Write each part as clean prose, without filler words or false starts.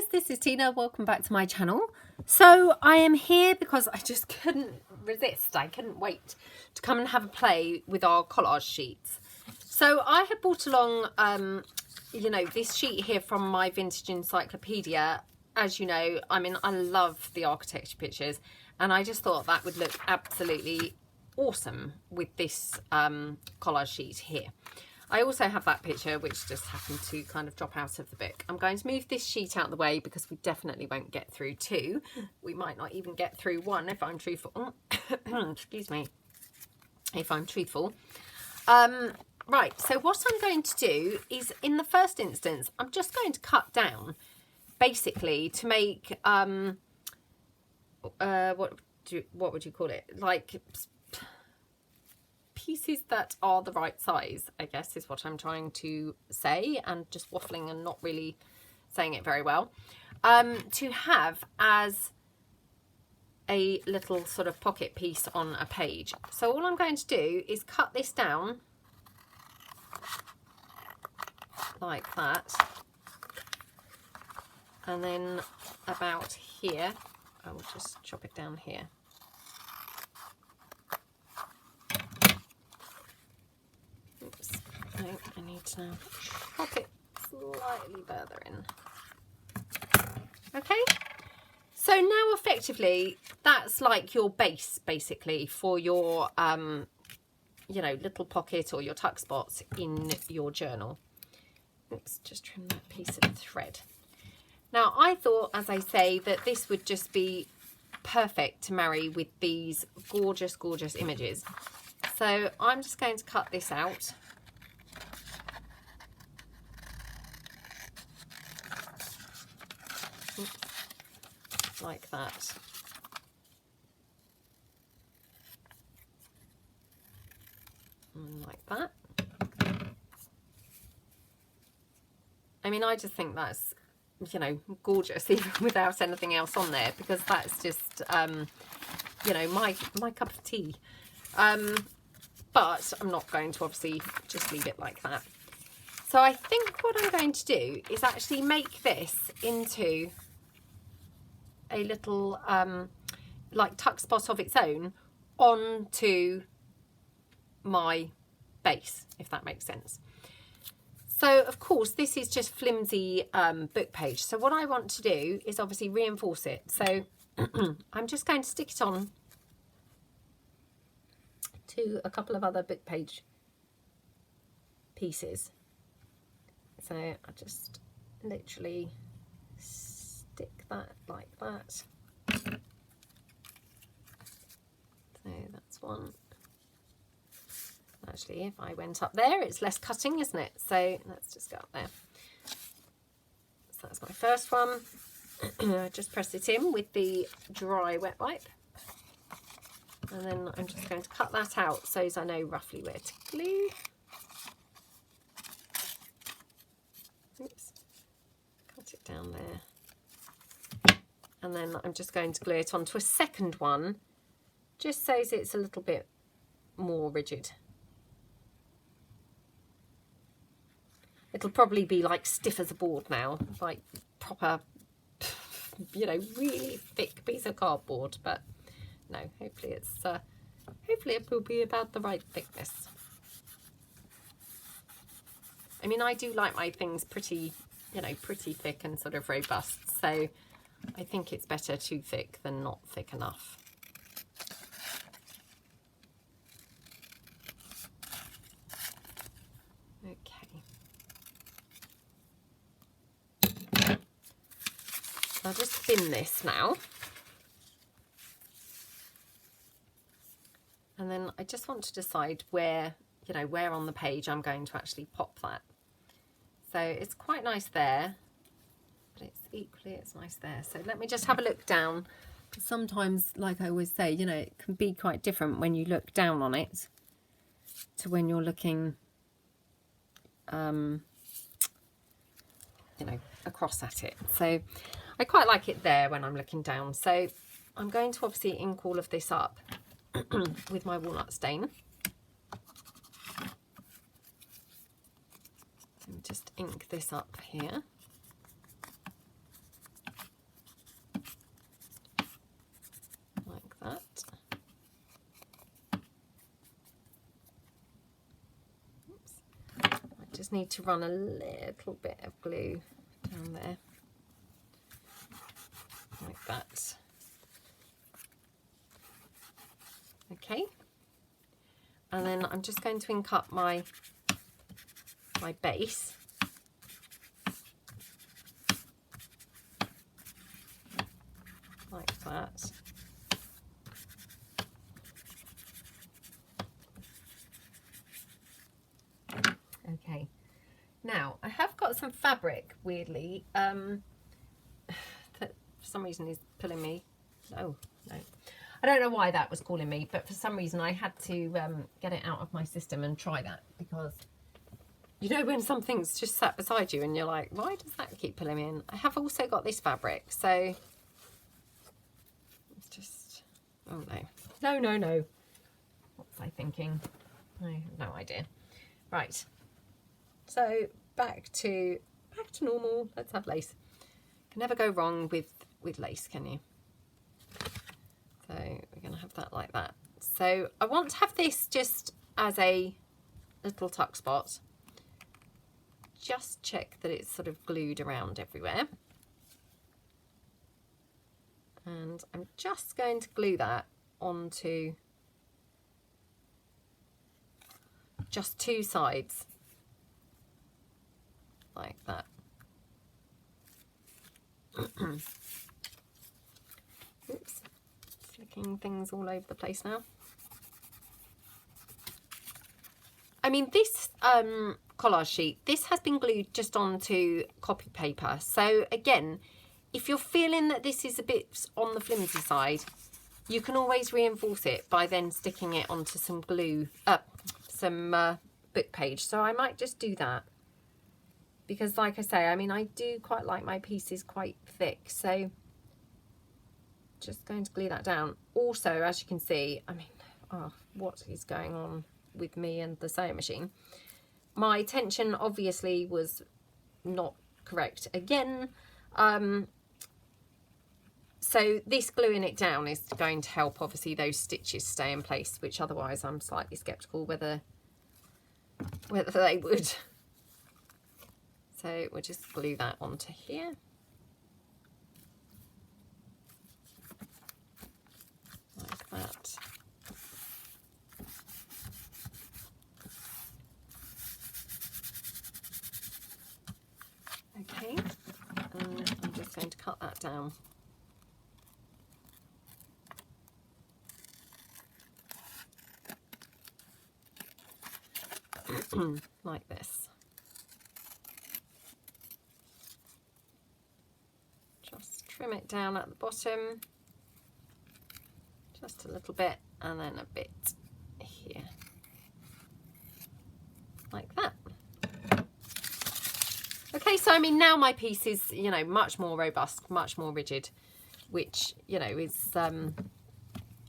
guys, this is Tina. Welcome back to my channel. So I am here because I just couldn't resist. I couldn't wait to come and have a play with our collage sheets. So I had brought along, you know, this sheet here from my vintage encyclopedia. As you know, I mean, I love the architecture pictures, and I just thought that would look absolutely awesome with this collage sheet here. I also have that picture which just happened to kind of drop out of the book. I'm going to move this sheet out of the way because we definitely won't get through two. We might not even get through one if I'm truthful. Excuse me. If I'm truthful. Right, so what I'm going to do is, in the first instance, I'm just going to cut down basically to make what would you call it? Like pieces that are the right size, I guess is what I'm trying to say, and just waffling and not really saying it very well, to have as a little sort of pocket piece on a page. So all I'm going to do is cut this down like that, and then about here I will just chop it down here. Oops, no, I need to now chop it slightly further in. Okay, so now effectively that's like your base basically for your you know, little pocket or your tuck spots in your journal. Let's just trim that piece of thread. Now I thought, as I say, that this would just be perfect to marry with these gorgeous, gorgeous images. So I'm just going to cut this out. Oops. Like that. And like that. I mean, I just think that's, you know, gorgeous even without anything else on there, because that's just, you know, my cup of tea. But I'm not going to obviously just leave it like that. So I think what I'm going to do is actually make this into a little like tuck spot of its own onto my base, if that makes sense. So of course this is just flimsy book page. So what I want to do is obviously reinforce it. So I'm just going to stick it on to a couple of other book page pieces. So I just literally stick that like that. So that's one. Actually, if I went up there, it's less cutting, isn't it? So let's just go up there. So that's my first one. I just press it in with the dry wet wipe. And then I'm just going to cut that out so as I know roughly where to glue. Oops. Cut it down there. And then I'm just going to glue it onto a second one, just so it's a little bit more rigid. It'll probably be like stiff as a board now, like proper, you know, really thick piece of cardboard, but no, hopefully it's hopefully it will be about the right thickness. I mean, I do like my things pretty, you know, pretty thick and sort of robust, so I think it's better too thick than not thick enough. Okay. I'll just thin this now. And then I just want to decide where, you know, where on the page I'm going to actually pop that. So it's quite nice there, but it's equally, it's nice there. So let me just have a look down. Sometimes, like I always say, you know, it can be quite different when you look down on it to when you're looking, you know, across at it. So I quite like it there when I'm looking down. So I'm going to obviously ink all of this up with my walnut stain. And just ink this up here. just need to run a little bit of glue down there, like that. Okay, and then I'm just going to ink up my base. Like that. Okay, now I have got some fabric, weirdly, that for some reason is pulling me. Oh, no. I don't know why that was calling me, but for some reason I had to get it out of my system and try that, because you know when something's just sat beside you and you're like, why does that keep pulling me in? I have also got this fabric, so it's just, oh no. No. What was I thinking? I have no idea. Right. So back to normal. Let's have lace. Can never go wrong with lace, can you? So we're going to have that like that. So I want to have this just as a little tuck spot. Just check that it's sort of glued around everywhere. And I'm just going to glue that onto just two sides, like that. Oops, flicking things all over the place now. I mean, this collage sheet, this has been glued just onto copy paper. So again, if you're feeling that this is a bit on the flimsy side, you can always reinforce it by then sticking it onto some glue, some book page. So I might just do that, because like I say, I mean, I do quite like my pieces quite thick, so just going to glue that down. Also, as you can see, I mean, oh, what is going on with me and the sewing machine? My tension obviously was not correct again. So this gluing it down is going to help obviously those stitches stay in place, which otherwise I'm slightly skeptical whether they would. So we'll just glue that onto here. Like that. Okay, and I'm just going to cut that down. Like this. Just trim it down at the bottom, just a little bit, and then a bit here, like that. Okay, so I mean, now my piece is, you know, much more robust, much more rigid, which, you know, is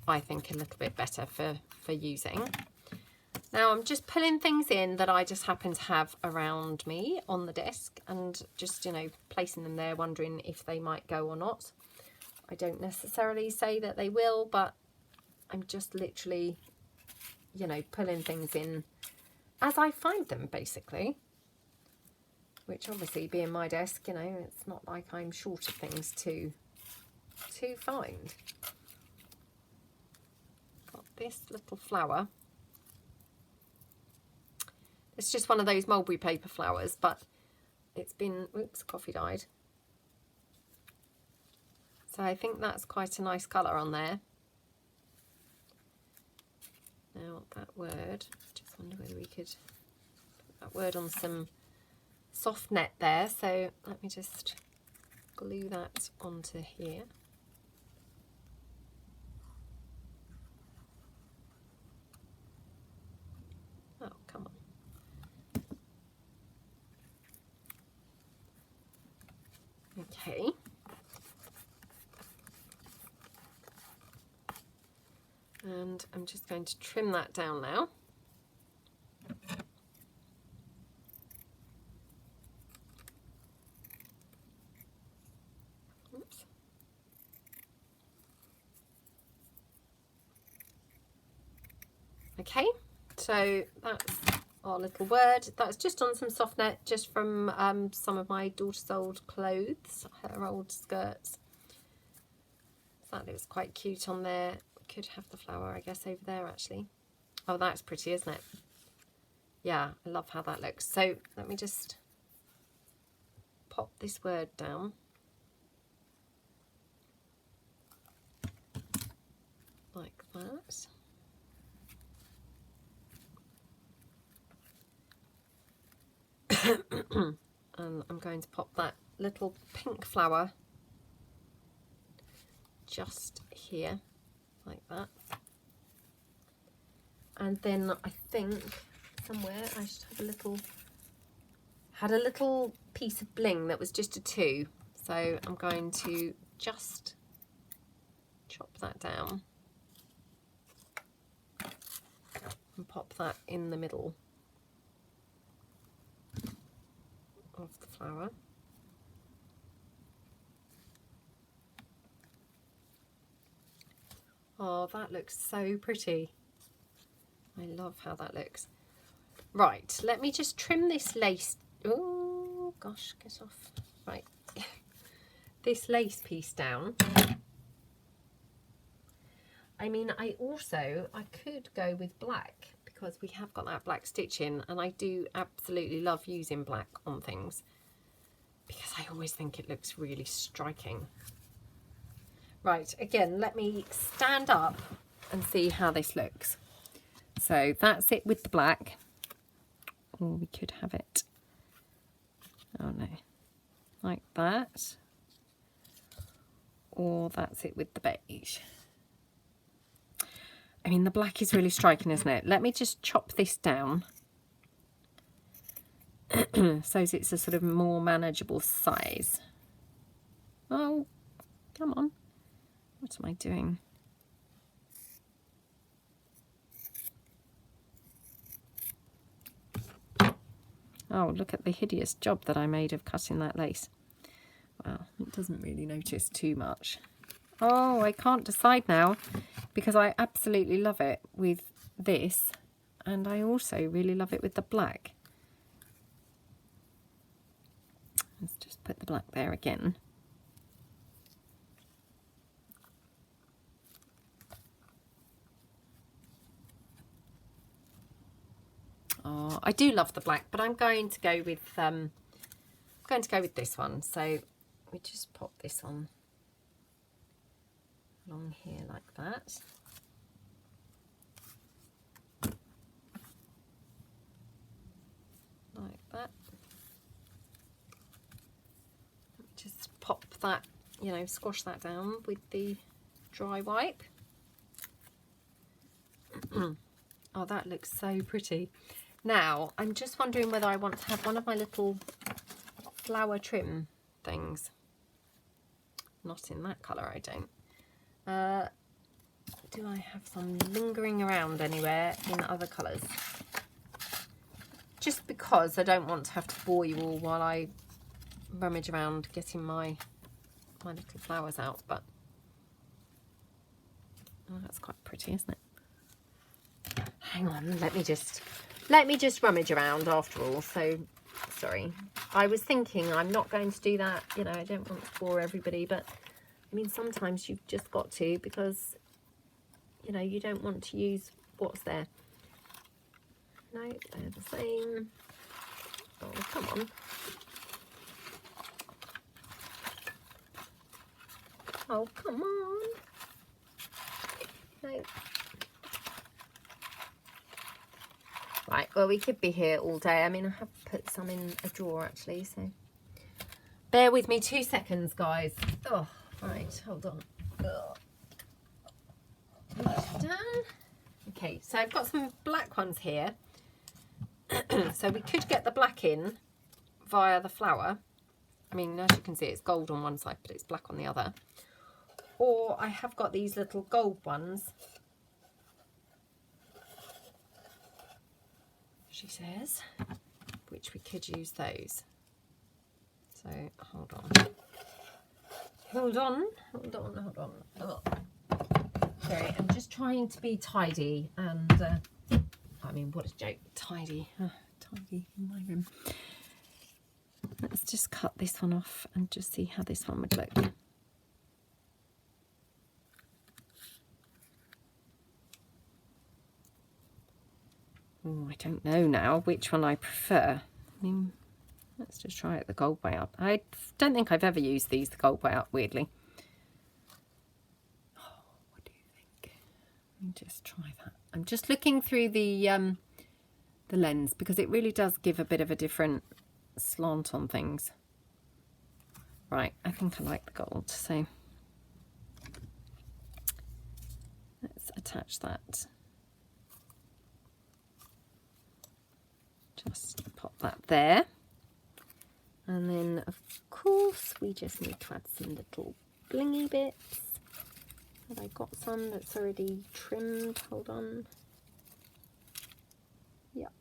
I think a little bit better for using. Now I'm just pulling things in that I just happen to have around me on the desk, and just, you know, placing them there, wondering if they might go or not. I don't necessarily say that they will, but I'm just literally, you know, pulling things in as I find them, basically. Which obviously, being my desk, you know, it's not like I'm short of things to find. Got this little flower. It's just one of those mulberry paper flowers, but it's been, oops, coffee dyed. So I think that's quite a nice colour on there. Now that word, just wonder whether we could put that word on some soft net there. So let me just glue that onto here. Oh, come on. Okay. And I'm just going to trim that down now. Oops. Okay, so that's our little word. That's just on some soft net, just from some of my daughter's old clothes, her old skirts. That looks quite cute on there. Could have the flower, I guess, over there actually. Oh, that's pretty, isn't it? Yeah, I love how that looks. So let me just pop this word down. Like that. And I'm going to pop that little pink flower just here, like that. And then I think somewhere I should have had a little piece of bling that was just a 2. So I'm going to just chop that down and pop that in the middle of the flower. Oh, that looks so pretty. I love how that looks. Right, let me just trim this lace. Oh gosh, get off. Right, this lace piece down. I mean, I could go with black because we have got that black stitch in, and I do absolutely love using black on things because I always think it looks really striking. Right, again, let me stand up and see how this looks. So that's it with the black. Or we could have it, oh no, like that. Or that's it with the beige. I mean, the black is really striking, isn't it? Let me just chop this down so it's a sort of more manageable size. Oh, come on. What am I doing? Oh, look at the hideous job that I made of cutting that lace. Well, it doesn't really notice too much. Oh, I can't decide now because I absolutely love it with this, and I also really love it with the black. Let's just put the black there again. Oh, I do love the black, but I'm going to go with this one. So we just pop this on along here like that. Like that. Just pop that, you know, squash that down with the dry wipe. Oh, that looks so pretty. Now, I'm just wondering whether I want to have one of my little flower trim things. Not in that colour, I don't. Do I have some lingering around anywhere in other colours? Just because I don't want to have to bore you all while I rummage around getting my little flowers out, but oh, that's quite pretty, isn't it? Hang on, let me just rummage around after all. So sorry, I was thinking I'm not going to do that, you know, I don't want to bore everybody, but I mean sometimes you've just got to, because you know you don't want to use what's there. No, they're the same. Oh, come on. Oh, come on. No. Right, well, we could be here all day. I mean, I have put some in a drawer, actually, so bear with me 2 seconds, guys. Oh, right, hold on. Done. Okay, so I've got some black ones here. So we could get the black in via the flower. I mean, as you can see, it's gold on one side, but it's black on the other. Or I have got these little gold ones, she says, which we could use those. So hold on. Oh. Sorry, I'm just trying to be tidy, and I mean, what a joke. Tidy. Tidy in my room. Let's just cut this one off and just see how this one would look. Oh, I don't know now which one I prefer. I mean, let's just try it the gold way up. I don't think I've ever used these the gold way up, weirdly. Oh, what do you think? Let me just try that. I'm just looking through the lens because it really does give a bit of a different slant on things. Right, I think I like the gold, so let's attach that. Just pop that there. And then, of course, we just need to add some little blingy bits. Have I got some that's already trimmed? Hold on. Yep.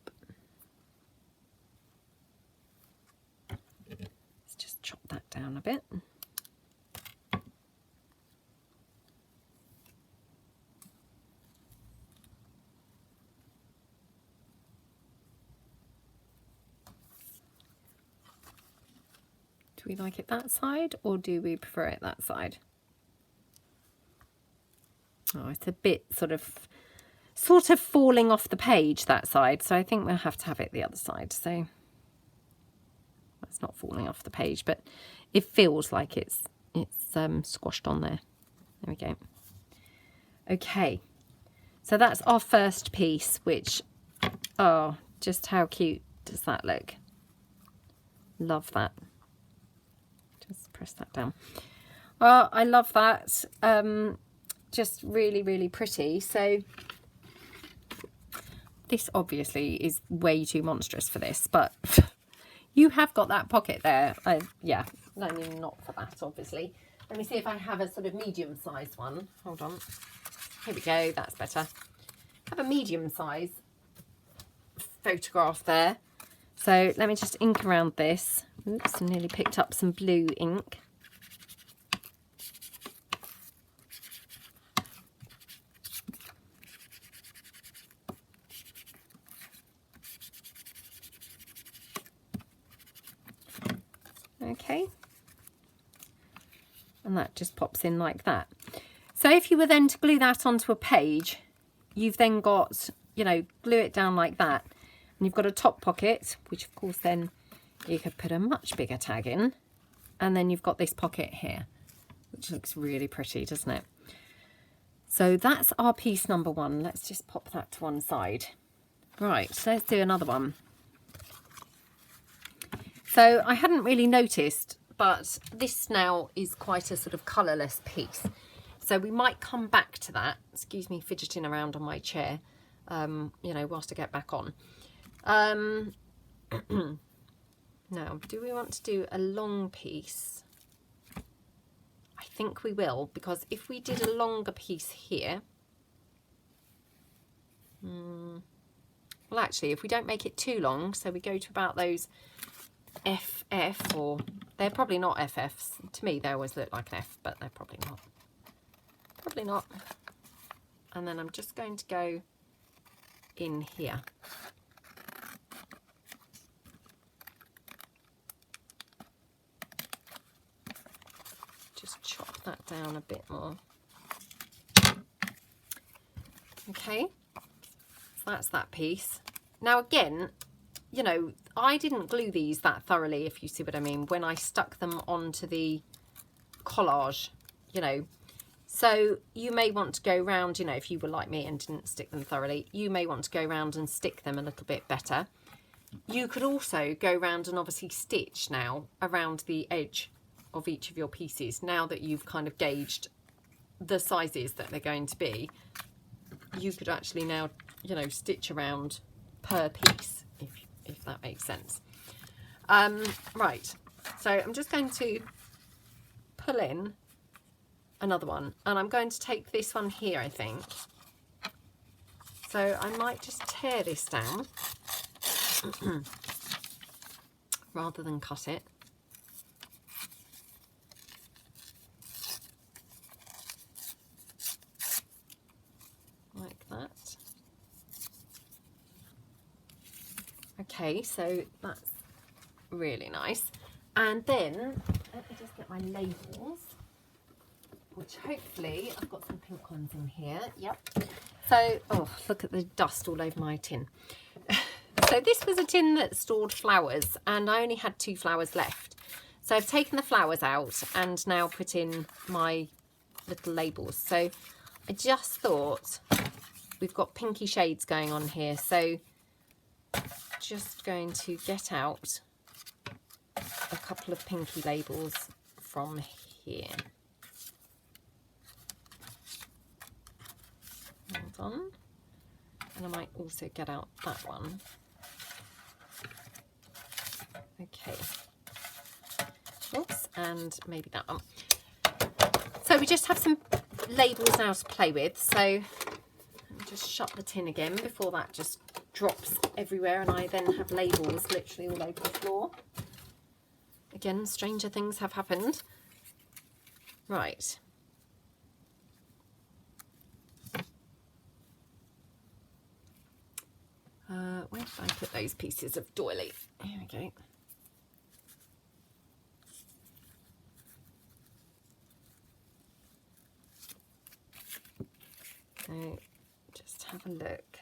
Let's just chop that down a bit. Do we like it that side or do we prefer it that side? Oh, it's a bit sort of falling off the page, that side. So I think we'll have to have it the other side. So it's not falling off the page, but it feels like it's squashed on there. There we go. Okay. So that's our first piece, which, oh, just how cute does that look? Love that. Just press that down. Oh, I love that. Just really, really pretty. So this obviously is way too monstrous for this, but you have got that pocket there. Yeah, I mean, not for that, obviously. Let me see if I have a sort of medium-sized one. Hold on. Here we go. That's better. I have a medium-sized photograph there. So let me just ink around this. Oops, I nearly picked up some blue ink. Okay. And that just pops in like that. So if you were then to glue that onto a page, you've then got, you know, glue it down like that. And you've got a top pocket, which of course then you could put a much bigger tag in. And then you've got this pocket here, which looks really pretty, doesn't it? So that's our piece number one. Let's just pop that to one side. Right, so let's do another one. So I hadn't really noticed, but this now is quite a sort of colourless piece. So we might come back to that. Excuse me fidgeting around on my chair, you know, whilst I get back on. Now, do we want to do a long piece? I think we will, because if we did a longer piece here, well, actually, if we don't make it too long, so we go to about those FF, or they're probably not FFs. To me, they always look like an F, but they're probably not. Probably not. And then I'm just going to go in here. Just chop that down a bit more. Okay, so that's that piece. Now again, you know, I didn't glue these that thoroughly, if you see what I mean, when I stuck them onto the collage, you know. So you may want to go round, you know, if you were like me and didn't stick them thoroughly, you may want to go round and stick them a little bit better. You could also go round and obviously stitch now around the edge of each of your pieces. Now that you've kind of gauged the sizes that they're going to be, you could actually now, you know, stitch around per piece, if that makes sense. Right, so I'm just going to pull in another one, and I'm going to take this one here, I think. So I might just tear this down rather than cut it. Like that. Okay, so that's really nice. And then let me just get my labels, which hopefully I've got some pink ones in here. Yep. So, oh, look at the dust all over my tin. So this was a tin that stored flowers, and I only had 2 flowers left. So I've taken the flowers out and now put in my little labels. So I just thought, we've got pinky shades going on here, so just going to get out a couple of pinky labels from here. Hold on. And I might also get out that one. Okay. Oops, and maybe that one. So we just have some labels now to play with. So let me just shut the tin again before that just drops everywhere and I then have labels literally all over the floor. Again, stranger things have happened. Right. Where did I put those pieces of doily? Here we go. So just have a look.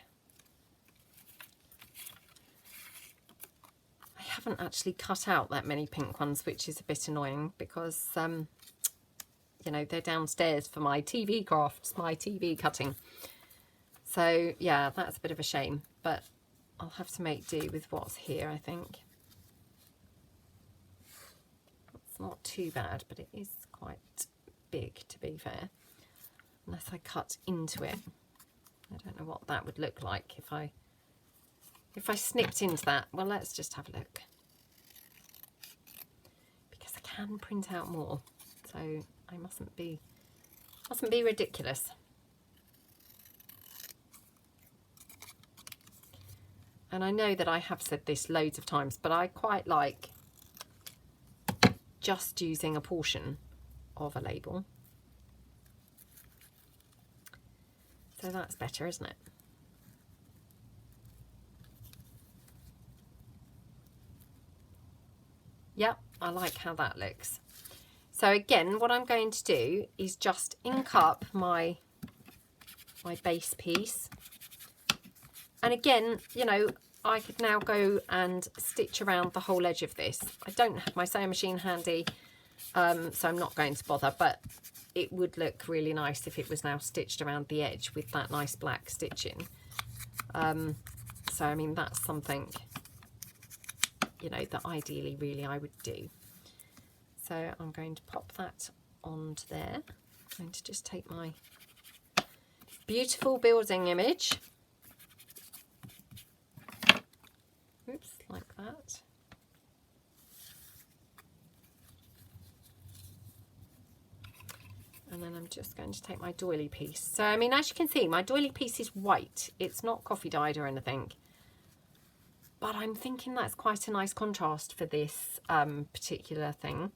I haven't actually cut out that many pink ones, which is a bit annoying because, you know, they're downstairs for my TV crafts, my TV cutting. So yeah, that's a bit of a shame, but I'll have to make do with what's here, I think. It's not too bad, but it is quite big, to be fair. Unless I cut into it. I don't know what that would look like if I snipped into that. Well, let's just have a look. Because I can print out more. So I mustn't be ridiculous. And I know that I have said this loads of times, but I quite like just using a portion of a label. So that's better, isn't it? Yep, I like how that looks. So again, what I'm going to do is just ink up my base piece. And again, you know, I could now go and stitch around the whole edge of this. I don't have my sewing machine handy, so I'm not going to bother, but it would look really nice if it was now stitched around the edge with that nice black stitching. So, I mean, that's something, you know, that ideally really I would do. So I'm going to pop that onto there. I'm going to just take my beautiful building image. Oops, like that. And then I'm just going to take my doily piece. So, I mean, as you can see, my doily piece is white. It's not coffee dyed or anything. But I'm thinking that's quite a nice contrast for this particular thing.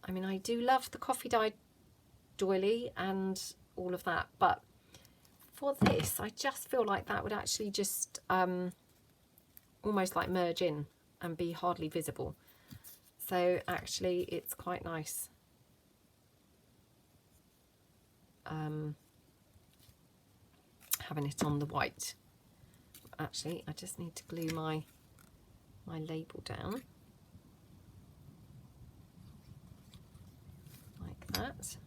I mean, I do love the coffee dyed doily and all of that. But for this, I just feel like that would actually just almost like merge in and be hardly visible. So actually, it's quite nice. Having it on the white. Actually, I just need to glue my label down like that. So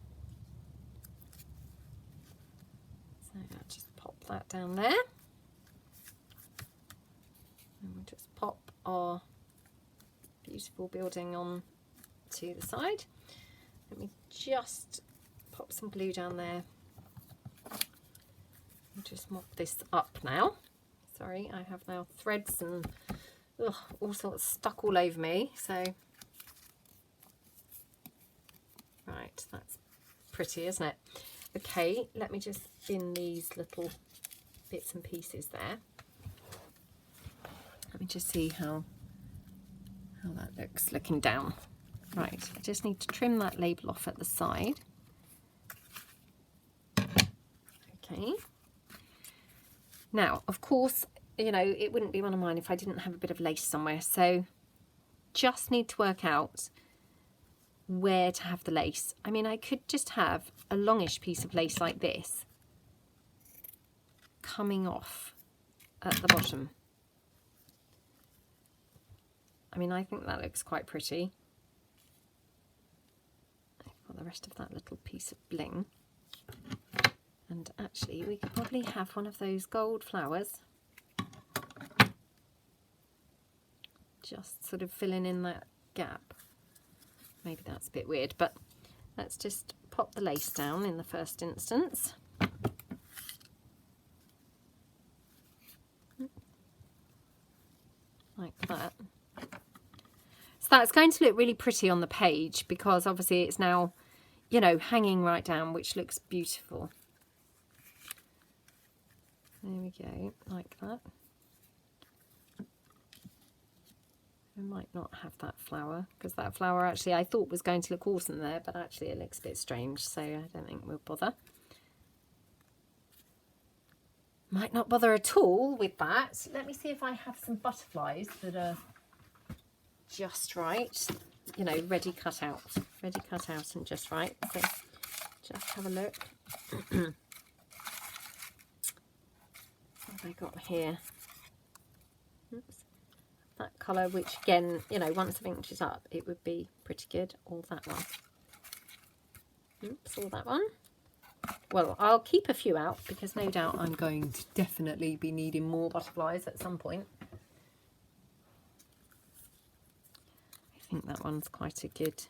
I'll just pop that down there, and we'll just pop our beautiful building on to the side. Let me just pop some glue down there. I'll just mop this up now. Sorry, I have now threads and all sorts stuck all over me. So, right, that's pretty, isn't it? Okay, let me just bin these little bits and pieces there. Let me just see how that looks looking down. Right, I just need to trim that label off at the side. Okay. Now, of course, you know, it wouldn't be one of mine if I didn't have a bit of lace somewhere. So just need to work out where to have the lace. I mean, I could just have a longish piece of lace like this coming off at the bottom. I mean, I think that looks quite pretty. I've got the rest of that little piece of bling. And actually, we could probably have one of those gold flowers. Just sort of filling in that gap. Maybe that's a bit weird, but let's just pop the lace down in the first instance. Like that. So that's going to look really pretty on the page because obviously it's now, you know, hanging right down, which looks beautiful. There we go, like that. I might not have that flower because that flower actually I thought was going to look awesome there, but actually it looks a bit strange, so I don't think we'll bother. Might not bother at all with that. Let me see if I have some butterflies that are just right, you know, ready cut out and just right. So just have a look. What have I got here? Oops. That colour, which again, you know, once I've inked it up, it would be pretty good. Or that one. Oops, or that one. Well, I'll keep a few out because no doubt I'm going to definitely be needing more butterflies at some point. I think that one's quite a good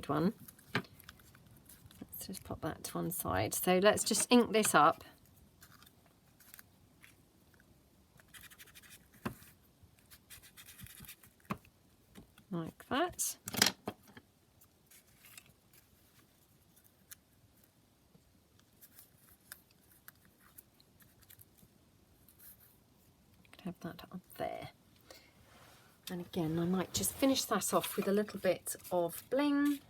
one. Let's just pop that to one side. So let's just ink this up. Like that. Have that up there. And again, I might just finish that off with a little bit of bling.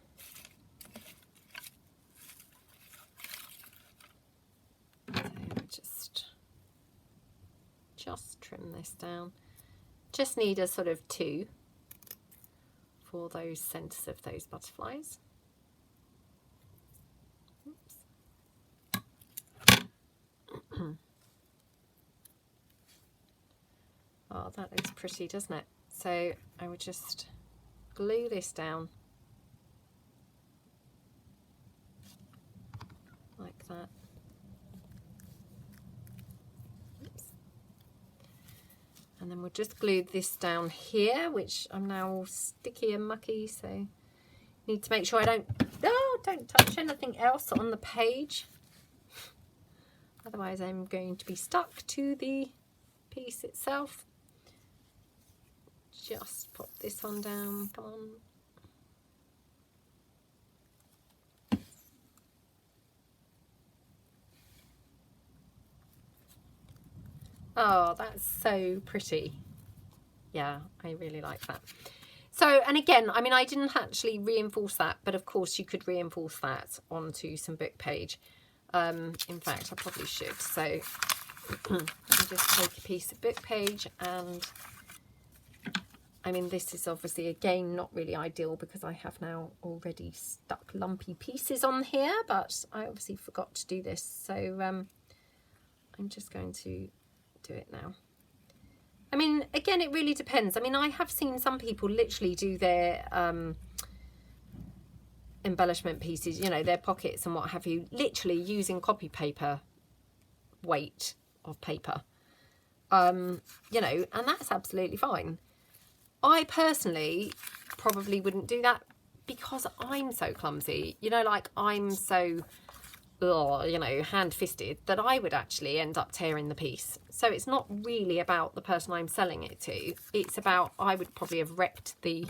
So just trim this down. Just need a sort of 2 for those centers of those butterflies. Oh, that looks pretty, doesn't it? So I would just glue this down like that. Oops. And then we'll just glue this down here, which I'm now all sticky and mucky, so need to make sure I don't touch anything else on the page. Otherwise I'm going to be stuck to the piece itself. Just pop this one down, come on. Oh, that's so pretty. Yeah, I really like that. So, and again, I mean, I didn't actually reinforce that, but of course you could reinforce that onto some book page. In fact, I probably should. So, let me just take a piece of book page and I mean, this is obviously, again, not really ideal because I have now already stuck lumpy pieces on here, but I obviously forgot to do this. So I'm just going to do it now. I mean, again, it really depends. I mean, I have seen some people literally do their embellishment pieces, you know, their pockets and what have you, literally using copy paper weight of paper, you know, and that's absolutely fine. I personally probably wouldn't do that because I'm so clumsy, you know, like I'm so, you know, hand-fisted that I would actually end up tearing the piece. So it's not really about the person I'm selling it to. It's about, I would probably have wrecked the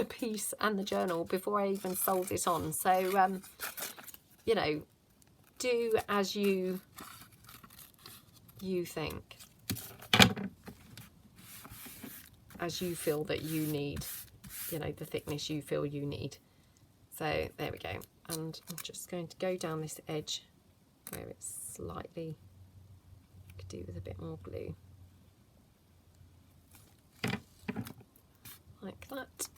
piece and the journal before I even sold it on. So, you know, do as you think. As you feel that you need, you know, the thickness you feel you need. So there we go. And I'm just going to go down this edge where it's slightly could do with a bit more glue. Like that.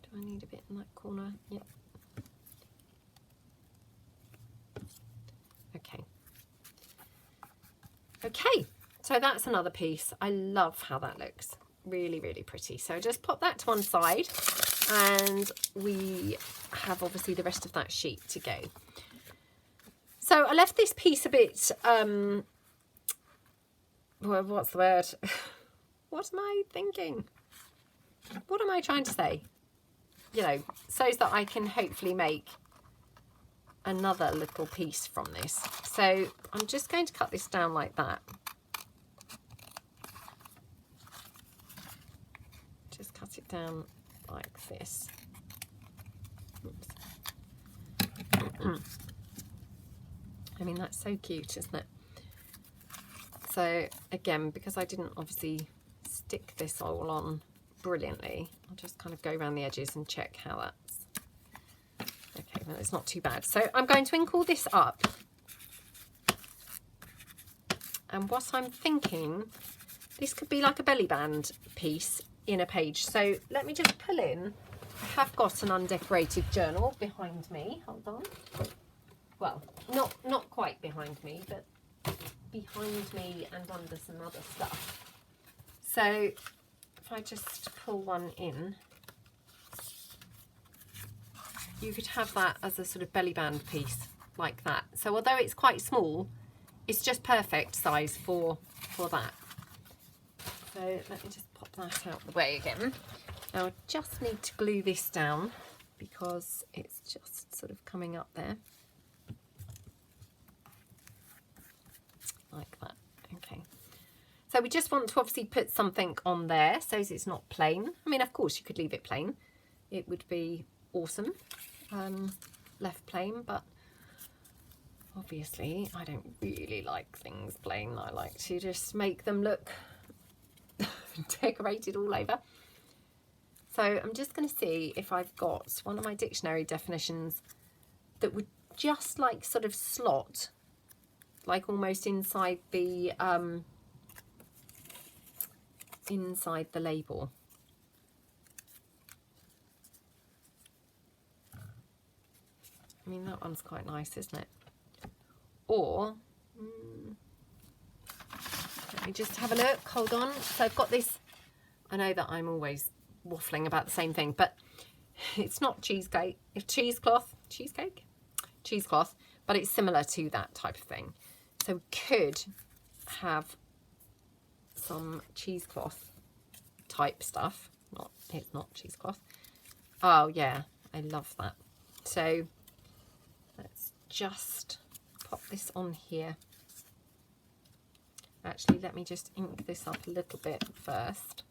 Do I need a bit in that corner? Yep. Okay. Okay, so that's another piece. I love how that looks. Really, really pretty. So just pop that to one side, and we have obviously the rest of that sheet to go. So I left this piece a bit, well, what's the word? What am I thinking? What am I trying to say? You know, so that I can hopefully make another little piece from this. So I'm just going to cut this down like that. Just cut it down like this. Oops. I mean, that's so cute, isn't it? So again, because I didn't obviously stick this all on brilliantly, I'll just kind of go around the edges and check how that's okay. Well, it's not too bad. So I'm going to ink all this up, and what I'm thinking, this could be like a belly band piece in a page. So let me just pull in. I have got an undecorated journal behind me. Hold on. Well, not quite behind me, but behind me and under some other stuff. So if I just pull one in, you could have that as a sort of belly band piece like that. So although it's quite small, it's just perfect size for that. So let me just pop that out of the way again. Now I just need to glue this down because it's just sort of coming up there. Like that. Okay. So we just want to obviously put something on there so it's not plain. I mean, of course you could leave it plain. It would be awesome. Left plain, but obviously I don't really like things plain. I like to just make them look decorated all over. So I'm just going to see if I've got one of my dictionary definitions that would just like sort of slot, like almost inside the label. I mean, that one's quite nice, isn't it? Or let me just have a look. Hold on. So I've got this. I know that I'm always waffling about the same thing, but it's not cheesecake. It's cheesecloth, but it's similar to that type of thing. So we could have some cheesecloth type stuff. It's not cheesecloth. Oh yeah, I love that. So let's just pop this on here. Actually, let me just ink this up a little bit first.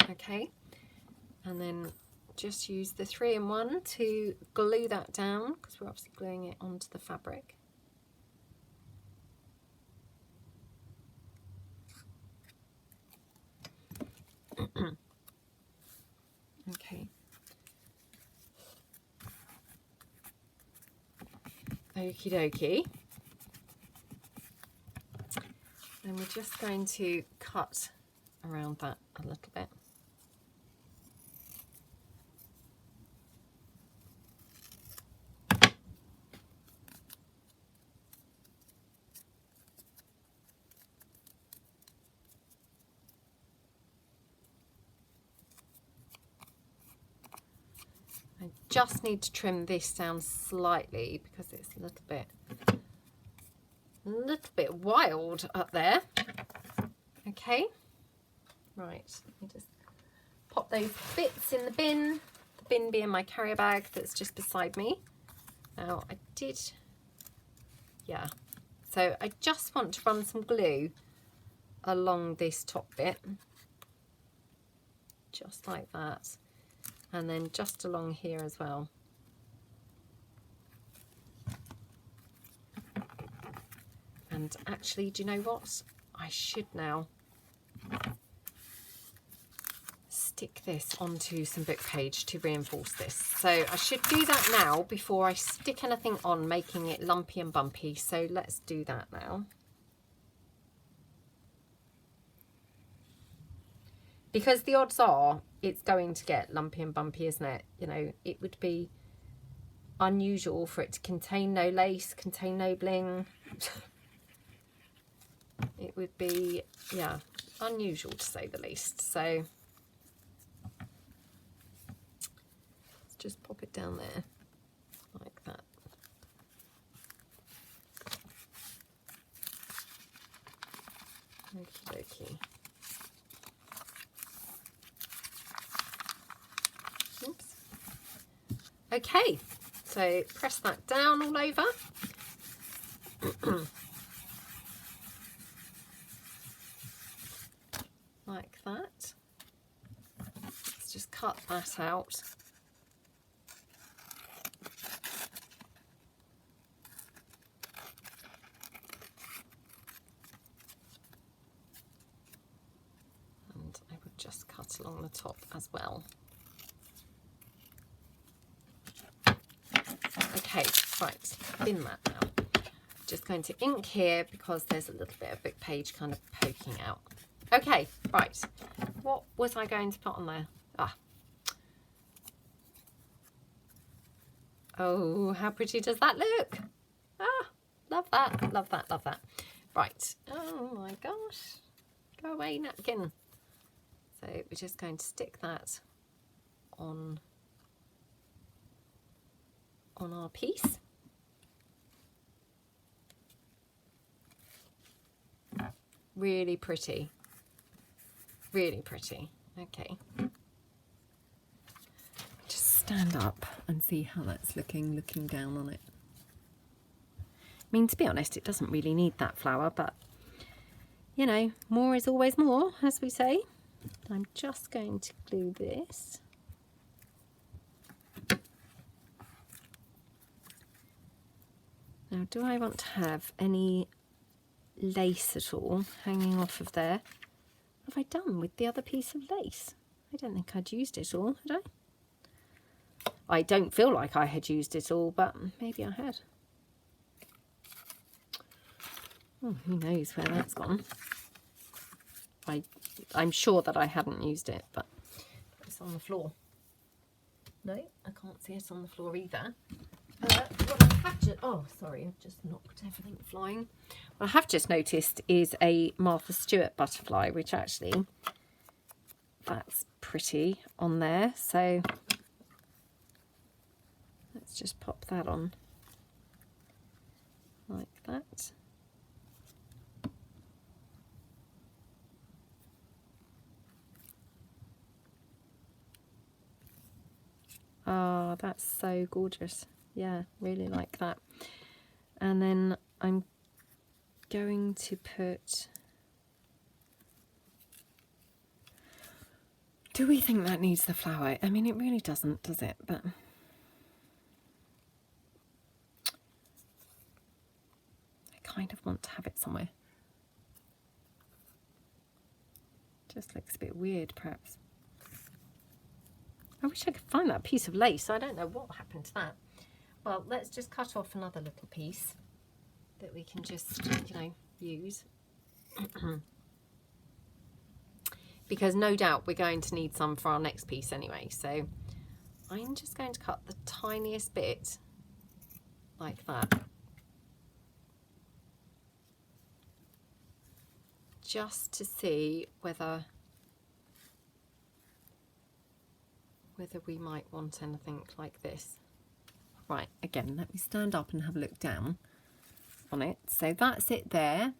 Okay, and then just use the 3-in-1 to glue that down because we're obviously gluing it onto the fabric. Okay. Okie dokie. And we're just going to cut around that a little bit. I just need to trim this down slightly because it's a little bit wild up there. Okay, right, let me just pop those bits in the bin being my carrier bag that's just beside me. Now so I just want to run some glue along this top bit, just like that. And then just along here as well. And actually, do you know what? I should now stick this onto some book page to reinforce this. So I should do that now before I stick anything on, making it lumpy and bumpy. So let's do that now. Because the odds are it's going to get lumpy and bumpy, isn't it? You know, it would be unusual for it to contain no lace, contain no bling. It would be, yeah, unusual to say the least. So let's just pop it down there like that. Okie dokie. Oops. Okay, so press that down all over. Like that. Let's just cut that out. And I would just cut along the top as well. Okay, right, bin that now. Just going to ink here because there's a little bit of book page kind of poking out. Okay, right, what was I going to put on there? Ah. Oh, how pretty does that look? Ah, love that, love that, love that. Right, oh my gosh, go away napkin. So we're just going to stick that on our piece. Really pretty. Really pretty. Okay. Just stand up and see how that's looking down on it. I mean, to be honest, it doesn't really need that flower, but you know, more is always more, as we say. I'm just going to glue this. Now, do I want to have any lace at all hanging off of there? What have I done with the other piece of lace? I don't think I'd used it all, had I? I don't feel like I had used it all, but maybe I had. Oh, who knows where that's gone. I'm sure that I hadn't used it, but it's on the floor. No, I can't see it on the floor either. What I have just, oh sorry, I've just knocked everything flying. What I have just noticed is a Martha Stewart butterfly, which actually, that's pretty on there. So let's just pop that on like that. Oh, that's so gorgeous. Yeah, really like that. And then I'm going to put... Do we think that needs the flower? I mean, it really doesn't, does it? But I kind of want to have it somewhere. Just looks a bit weird, perhaps. I wish I could find that piece of lace. I don't know what happened to that. Well, let's just cut off another little piece that we can just, you know, use. Because no doubt we're going to need some for our next piece anyway. So I'm just going to cut the tiniest bit like that. Just to see whether we might want anything like this. Right, again, let me stand up and have a look down on it. So that's it there.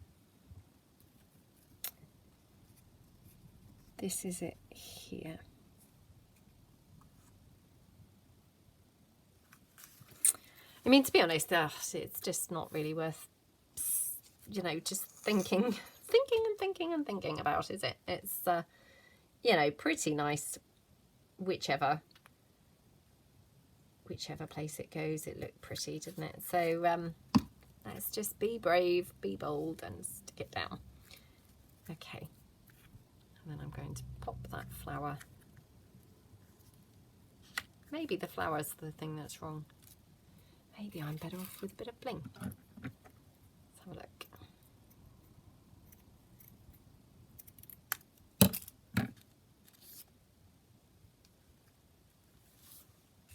This is it here. I mean, to be honest, it's just not really worth, you know, just thinking and thinking about, is it? It's, you know, pretty nice whichever place it goes. It looked pretty, didn't it? So let's just be brave, be bold, and stick it down. Okay, and then I'm going to pop that flower Maybe the flower's the thing that's wrong. Maybe I'm better off with a bit of bling. Let's have a look.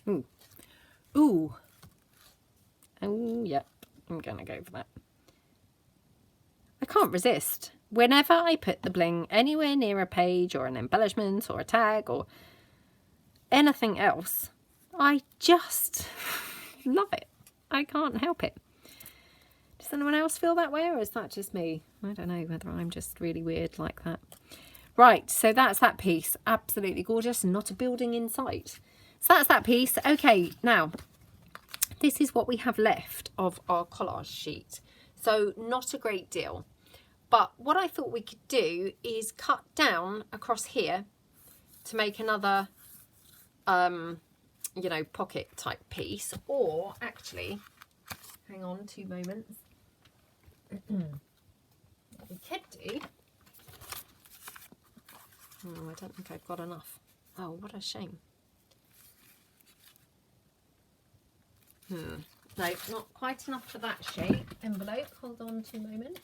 Ooh. Ooh. Oh, yep. I'm going to go for that. I can't resist. Whenever I put the bling anywhere near a page or an embellishment or a tag or anything else, I just love it. I can't help it. Does anyone else feel that way, or is that just me? I don't know whether I'm just really weird like that. Right, so that's that piece. Absolutely gorgeous, and not a building in sight. So that's that piece. Okay, now this is what we have left of our collage sheet. So not a great deal. But what I thought we could do is cut down across here to make another, you know, pocket type piece. Or actually, hang on 2 moments. What we could do. Oh, I don't think I've got enough. Oh, what a shame. No, not quite enough for that shape envelope. Hold on 2 moments.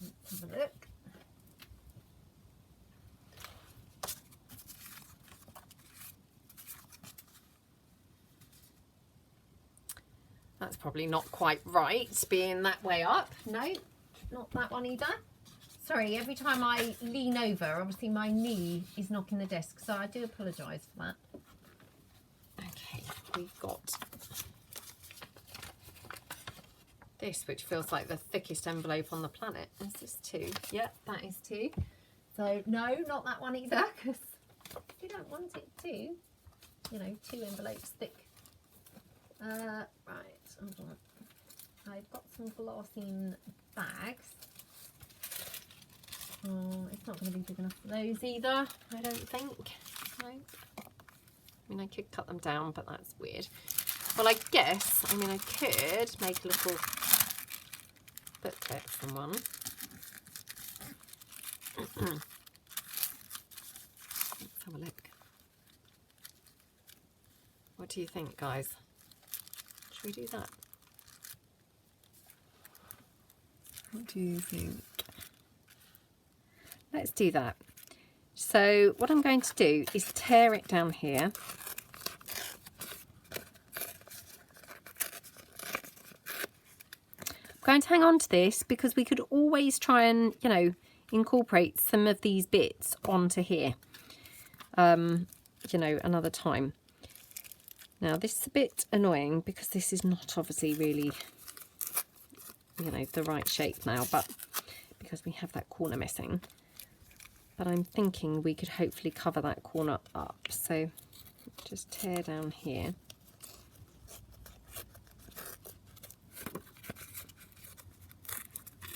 Let's have a look. That's probably not quite right, being that way up. No, not that one either. Sorry, every time I lean over, obviously my knee is knocking the desk, so I do apologise for that. Okay, we've got this, which feels like the thickest envelope on the planet. Is this 2? Yep, that is 2. So no, not that one either, because we don't want it to, you know, 2 envelopes thick. Right, hold on. I've got some glassine bags. Oh, it's not going to be big enough for those either, I don't think. No. I mean, I could cut them down, but that's weird. Well, I guess, I mean, I could make a little booklet from one. Let's have a look. What do you think, guys? Should we do that? What do you think? Let's do that. So what I'm going to do is tear it down here. I'm going to hang on to this because we could always try and, you know, incorporate some of these bits onto here, you know, another time. Now this is a bit annoying because this is not obviously really, you know, the right shape now, but because we have that corner missing. But I'm thinking we could hopefully cover that corner up. So just tear down here.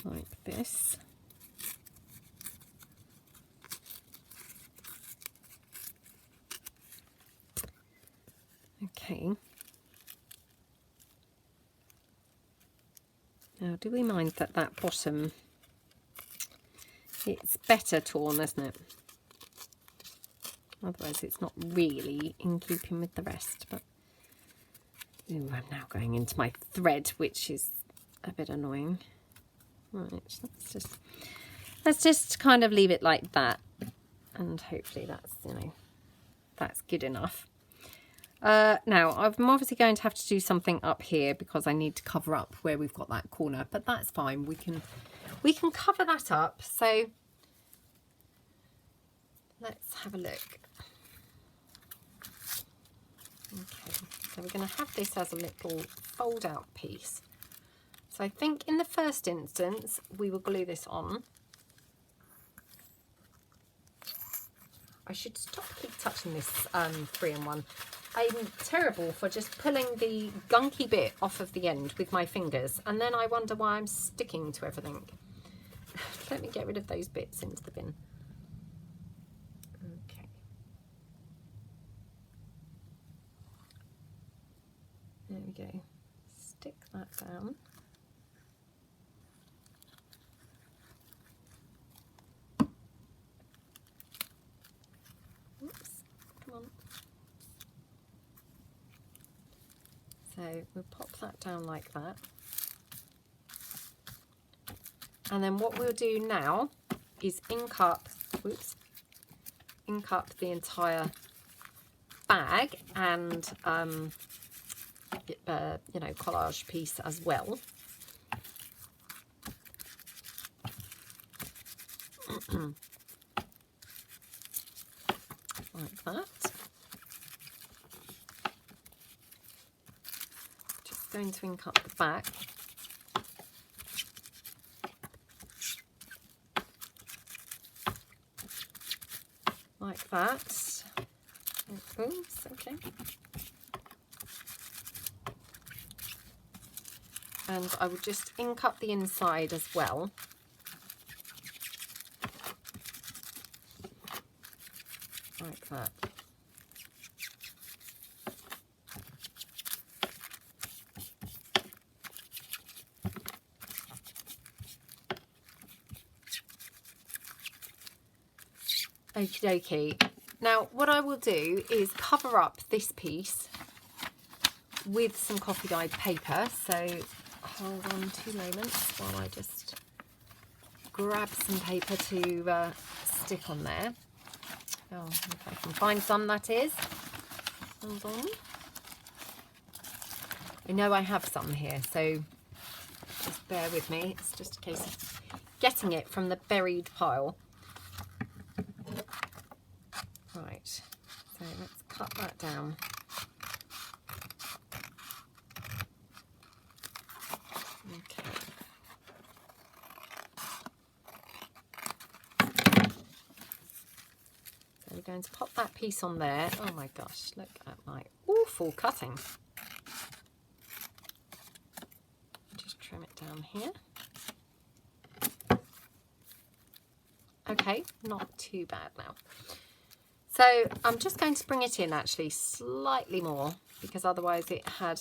Like this. Okay. Now, do we mind that that bottom, it's better torn, isn't it? Otherwise it's not really in keeping with the rest. But ooh, I'm now going into my thread, which is a bit annoying. Right, let's just kind of leave it like that, and hopefully that's, you know, that's good enough. Now I'm obviously going to have to do something up here because I need to cover up where we've got that corner, but that's fine. We can cover that up. So let's have a look. Okay, so we're going to have this as a little fold out piece. So I think in the first instance we will glue this on. I should keep touching this 3-in-1. I'm terrible for just pulling the gunky bit off of the end with my fingers, and then I wonder why I'm sticking to everything. Let me get rid of those bits into the bin. Okay. There we go. Stick that down. we'll pop that down like that. And then what we'll do now is ink up the entire bag and you know, collage piece as well. Like that. Just going to ink up the back. Like that. Oops, okay. And I will just ink up the inside as well. Like that. Okie dokie. Now what I will do is cover up this piece with some coffee dyed paper. So hold on 2 moments while I just grab some paper to stick on there. Oh, if I can find some, that is. Hold on. I know I have some here, so just bear with me. It's just a case of getting it from the buried pile. Right, so let's cut that down. Okay. So we're going to pop that piece on there. Oh my gosh, look at my awful cutting. Just trim it down here. Okay, not too bad now. So I'm just going to bring it in actually slightly more, because otherwise it had,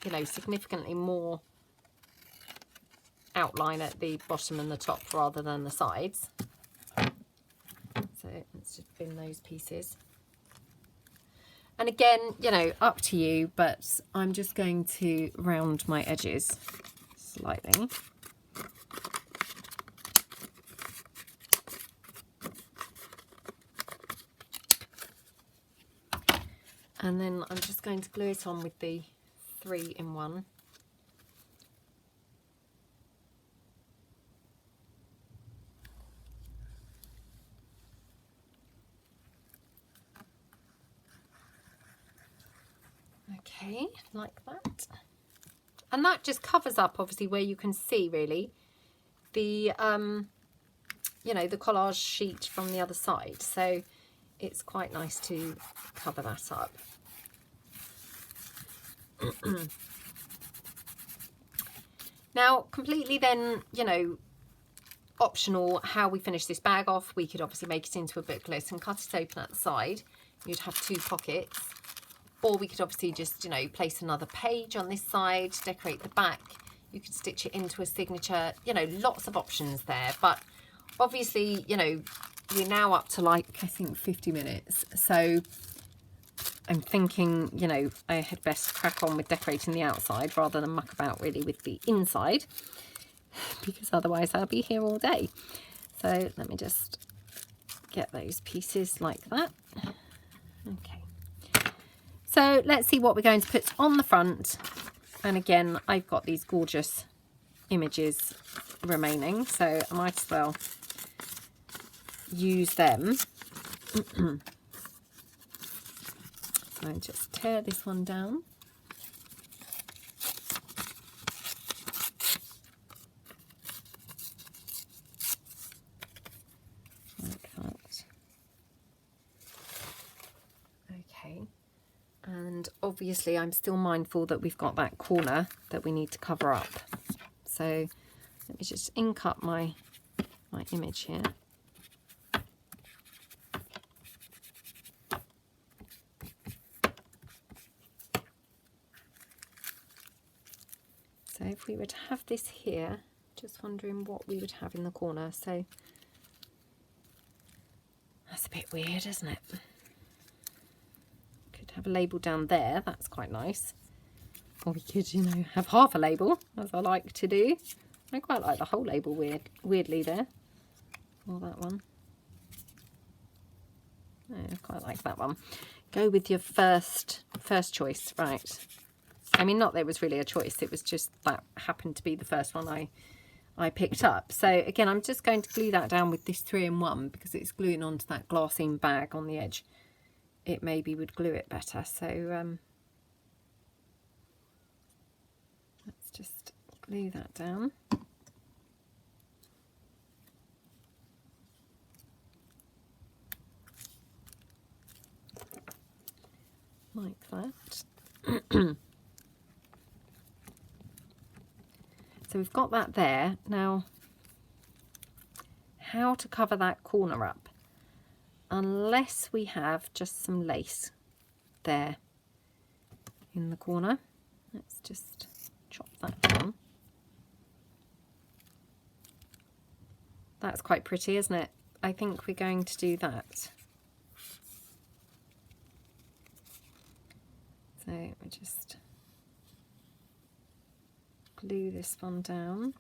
you know, significantly more outline at the bottom and the top rather than the sides. So let's just bin those pieces. And again, you know, up to you, but I'm just going to round my edges slightly. And then I'm just going to glue it on with the 3-in-1. Okay, like that. And that just covers up obviously where you can see really the, you know, the collage sheet from the other side. So it's quite nice to cover that up. Now, completely then, you know, optional how we finish this bag off. We could obviously make it into a booklet and cut it open at the side. You'd have 2 pockets. Or we could obviously just, you know, place another page on this side, decorate the back. You could stitch it into a signature, you know, lots of options there. But obviously, you know, we're now up to like, I think 50 minutes. So I'm thinking, you know, I had best crack on with decorating the outside rather than muck about really with the inside, because otherwise I'll be here all day. So let me just get those pieces like that. Okay. So let's see what we're going to put on the front. And again, I've got these gorgeous images remaining, so I might as well use them. So just tear this one down. Like that. Okay. And obviously I'm still mindful that we've got that corner that we need to cover up. So let me just ink up my image here. So if we were to have this here, just wondering what we would have in the corner. So that's a bit weird, isn't it? Could have a label down there, that's quite nice. Or we could, you know, have half a label, as I like to do. I quite like the whole label weirdly there. Or that one. I quite like that one. Go with your first choice, right? I mean, not that it was really a choice. It was just that happened to be the first one I picked up. So again, I'm just going to glue that down with this 3-in-1 because it's gluing onto that glassine bag on the edge. It maybe would glue it better. So let's just glue that down. Like that. So we've got that there. Now, how to cover that corner up? Unless we have just some lace there in the corner. Let's just chop that down. That's quite pretty, isn't it? I think we're going to do that. So we just glue this one down.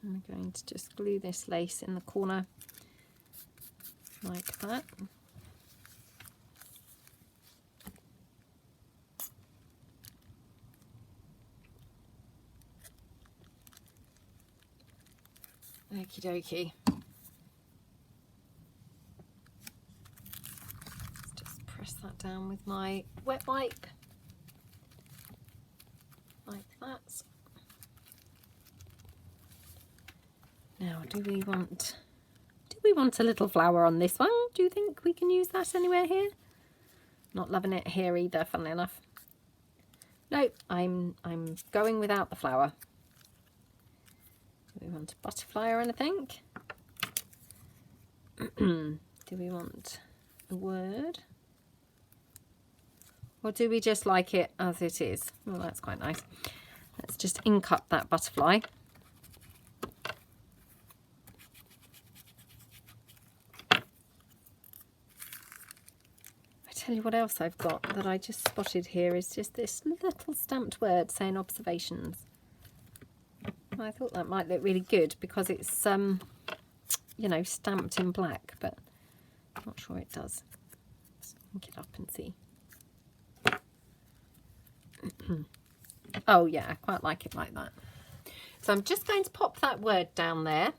I'm going to just glue this lace in the corner like that. Okie dokie. Let's just press that down with my wet wipe. Like that. Now, do we want a little flower on this one? Do you think we can use that anywhere here? Not loving it here either, funnily enough. Nope, I'm going without the flower. Do we want a butterfly or anything? Do we want a word? Or do we just like it as it is? Well, that's quite nice. Let's just ink up that butterfly. I tell you what else I've got that I just spotted here is just this little stamped word saying observations. I thought that might look really good because it's, you know, stamped in black, but I'm not sure it does. Let's ink it up and see. Oh yeah, I quite like it like that. So I'm just going to pop that word down there.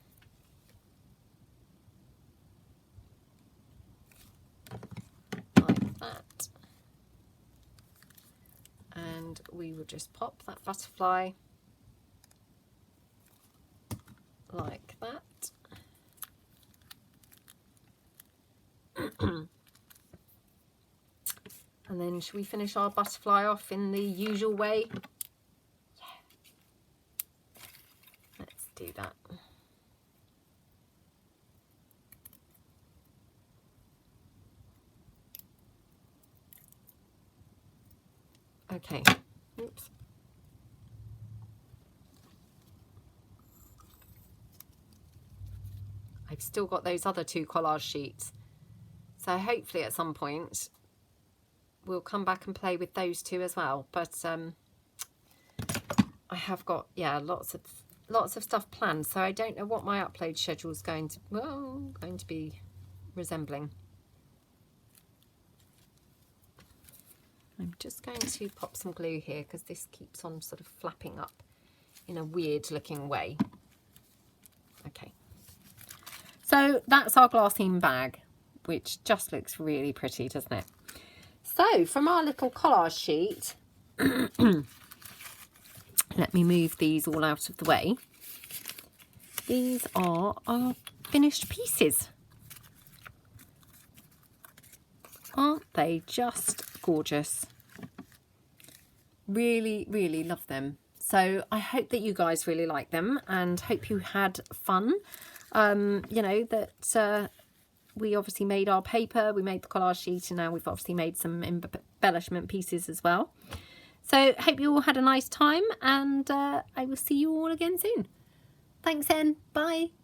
Like that. And we will just pop that butterfly like that. And then should we finish our butterfly off in the usual way? Yeah. Let's do that. Okay. Oops. I've still got those other 2 collage sheets. So hopefully at some point we'll come back and play with those 2 as well. But I have got, yeah, lots of stuff planned. So I don't know what my upload schedule is going to be resembling. I'm just going to pop some glue here because this keeps on sort of flapping up in a weird looking way. Okay. So that's our glassine bag, which just looks really pretty, doesn't it? So from our little collage sheet, let me move these all out of the way. These are our finished pieces. Aren't they just gorgeous? Really, really love them. So I hope that you guys really like them and hope you had fun. You know, that we obviously made our paper, we made the collage sheet, and now we've obviously made some embellishment pieces as well. So hope you all had a nice time, and I will see you all again soon. Thanks, Em. Bye.